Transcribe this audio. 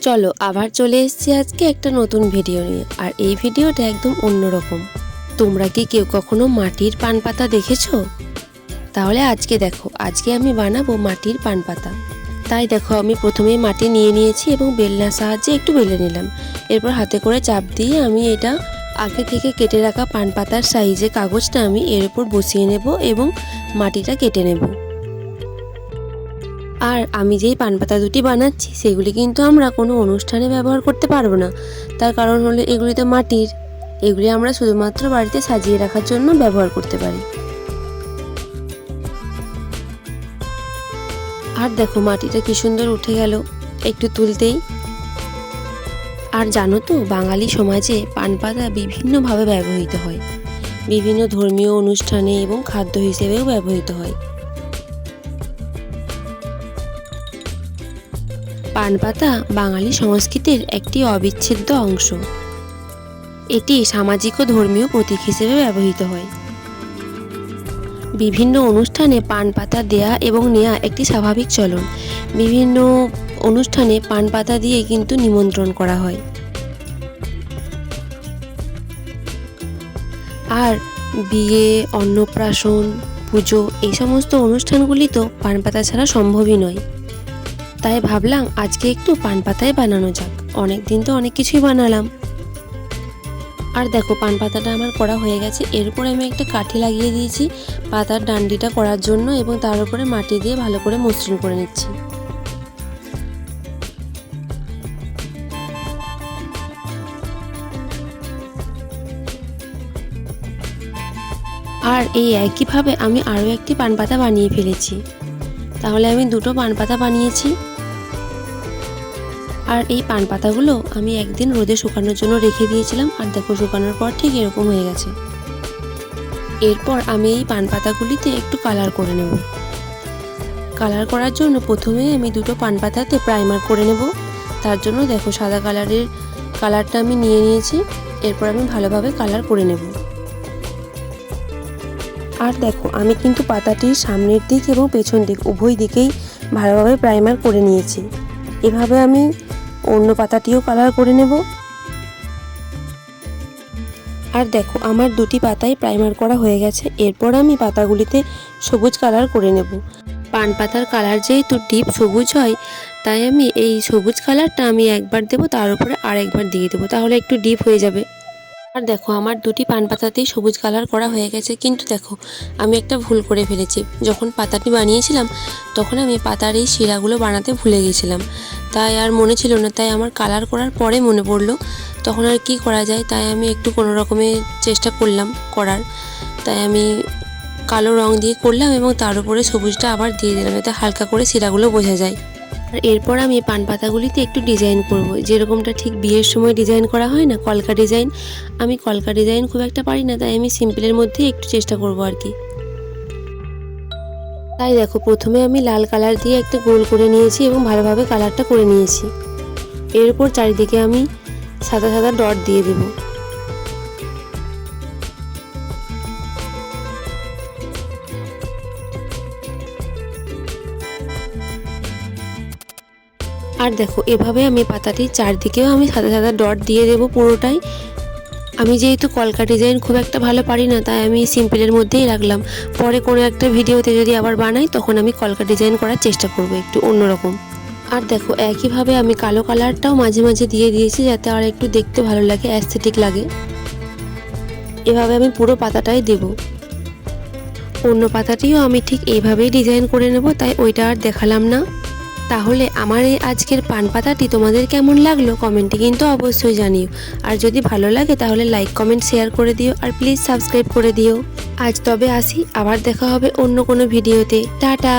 চলো আবার চলে এসেছি আজকে একটা নতুন ভিডিও নিয়ে। আর এই ভিডিওটা একদম অন্যরকম। তোমরা কি কেউ কখনো মাটির পান পাতা দেখেছো? তাহলে আজকে দেখো, আজকে আমি বানাবো মাটির পান পাতা। তাই দেখো, আমি প্রথমে মাটি নিয়ে নিয়েছি এবং বেলনার সাহায্যে একটু বেলে নিলাম। এরপর হাতে করে চাপ দিয়ে আমি এটা আগে থেকে কেটে রাখা পান পাতার সাইজে কাগজটা আমি এর উপর বসিয়ে নেব এবং মাটিটা কেটে নেব। আর আমি যেই পান পাতা দুটি বানাচ্ছি সেগুলি কিন্তু আমরা কোনো অনুষ্ঠানে ব্যবহার করতে পারবো না। তার কারণ হলো এগুলি তো মাটির, এগুলি আমরা শুধুমাত্র বাড়িতে সাজিয়ে রাখার জন্য ব্যবহার করতে পারি। আর দেখো মাটিটা কি সুন্দর উঠে গেল একটু তুলতেই। আর জানো তো, বাঙালি সমাজে পান পাতা বিভিন্নভাবে ব্যবহৃত হয়, বিভিন্ন ধর্মীয় অনুষ্ঠানে এবং খাদ্য হিসেবেও ব্যবহৃত হয়। পান পাতা বাঙালি সংস্কৃতির একটি অবিচ্ছেদ্য অংশ। এটি সামাজিক ও ধর্মীয় প্রতীক হিসেবে ব্যবহৃত হয়। বিভিন্ন অনুষ্ঠানে পান পাতা দেয়া এবং নেয়া একটি স্বাভাবিক চলন। বিভিন্ন অনুষ্ঠানে পান পাতা দিয়ে কিন্তু নিমন্ত্রণ করা হয়। আর বিয়ে, অন্নপ্রাশন, পুজো এই সমস্ত অনুষ্ঠানগুলি তো পান পাতা ছাড়া সম্ভবই নয়। তাই ভাবলাম আজকে একটু পান পাতায় বানানো যাক। অনেক দিন তো অনেক কিছুই বানালাম। আর দেখো পান পাতাটা আমার করা হয়ে গেছে। এরপরে আমি একটা কাঠি লাগিয়ে দিয়েছি পাতার ডান্ডিটা করার জন্য এবং তার উপরে মাটি দিয়ে ভালো করে মসৃণ করে নিচ্ছি। আর এই একইভাবে আমি আরও একটি পান পাতা বানিয়ে ফেলেছি। তাহলে আমি দুটো পান পাতা বানিয়েছি। আর এই পান পাতাগুলো আমি একদিন রোদে শুকানোর জন্য রেখে দিয়েছিলাম। আর দেখো শুকানোর পর ঠিক এরকম হয়ে গেছে। এরপর আমি এই পান পাতাগুলিতে একটু কালার করে নেব। কালার করার জন্য প্রথমে আমি দুটো পান পাতাতে প্রাইমার করে নেব। তার জন্য দেখো সাদা কালারের কালারটা আমি নিয়ে নিয়েছি। এরপর আমি ভালোভাবে কালার করে নেব। আর দেখো আমি কিন্তু পাতাটির সামনের দিক এবং পেছন দিক উভয় দিকেই ভালোভাবে প্রাইমার করে নিয়েছি। এভাবে আমি অন্য পাতাটিও কালার করে নেব। আর দেখো আমার দুটি পাতায় প্রাইমার করা হয়ে গেছে। এরপর আমি পাতাগুলিতে সবুজ কালার করে নেব। পান পাতার কালার যেহেতু ডিপ সবুজ হয়, তাই আমি এই সবুজ কালারটা আমি একবার দেবো, তার উপরে আর একবার দিয়ে দেবো, তাহলে একটু ডিপ হয়ে যাবে। আর দেখো আমার দুটি পান পাতাতেই সবুজ কালার করা হয়ে গেছে। কিন্তু দেখো আমি একটা ভুল করে ফেলেছি। যখন পাতাটি বানিয়েছিলাম তখন আমি পাতার এই শিরাগুলো বানাতে ভুলে গেছিলাম। তাই আর মনে ছিল না। তাই আমার কালার করার পরে মনে পড়লো। তখন আর কি করা যায়, তাই আমি একটু কোনো রকমের চেষ্টা করলাম করার। তাই আমি কালো রং দিয়ে করলাম এবং তার উপরে সবুজটা আবার দিয়ে দিলাম, যাতে হালকা করে শিরাগুলো বোঝা যায়। আর এরপর আমি পান পাতাগুলিতে একটু ডিজাইন করব, যেরকমটা ঠিক বিয়ের সময় ডিজাইন করা হয় না, কলকা ডিজাইন। আমি কলকা ডিজাইন খুব একটা পারি না, তাই আমি সিম্পলের মধ্যেই একটু চেষ্টা করব আর কি। তাই দেখো প্রথমে আমি লাল কালার দিয়ে একটা গোল করে নিয়েছি এবং ভালোভাবে কালারটা করে নিয়েছি। এরপর চারিদিকে আমি সাদা সাদা ডট দিয়ে দেবো। আর দেখো এভাবে আমি পাতাটির চারদিকেও আমি সাদা সাদা ডট দিয়ে দেবো পুরোটাই। আমি যেহেতু কলকা ডিজাইন খুব একটা ভালো পারি না, তাই আমি সিম্পলের মধ্যেই রাখলাম। পরে কোনো একটা ভিডিওতে যদি আবার বানাই তখন আমি কলকা ডিজাইন করার চেষ্টা করব একটু অন্যরকম। আর দেখো একইভাবে আমি কালো কালারটাও মাঝে মাঝে দিয়ে দিয়েছি, যাতে আর একটু দেখতে ভালো লাগে, অ্যাস্থেটিক লাগে। এভাবে আমি পুরো পাতাটাই দেব। অন্য পাতাটিও আমি ঠিক এইভাবেই ডিজাইন করে নেব, তাই ওইটা আর দেখালাম না। তাহলে আমার এই আজকের পান পাতাটি তোমাদের কেমন লাগলো কমেন্টে কিন্তু অবশ্যই জানিও। আর যদি ভালো লাগে তাহলে লাইক, কমেন্ট, শেয়ার করে দিও। আর প্লিজ সাবস্ক্রাইব করে দিও। আজ তবে আসি, আবার দেখা হবে অন্য কোনো ভিডিওতে। টাটা।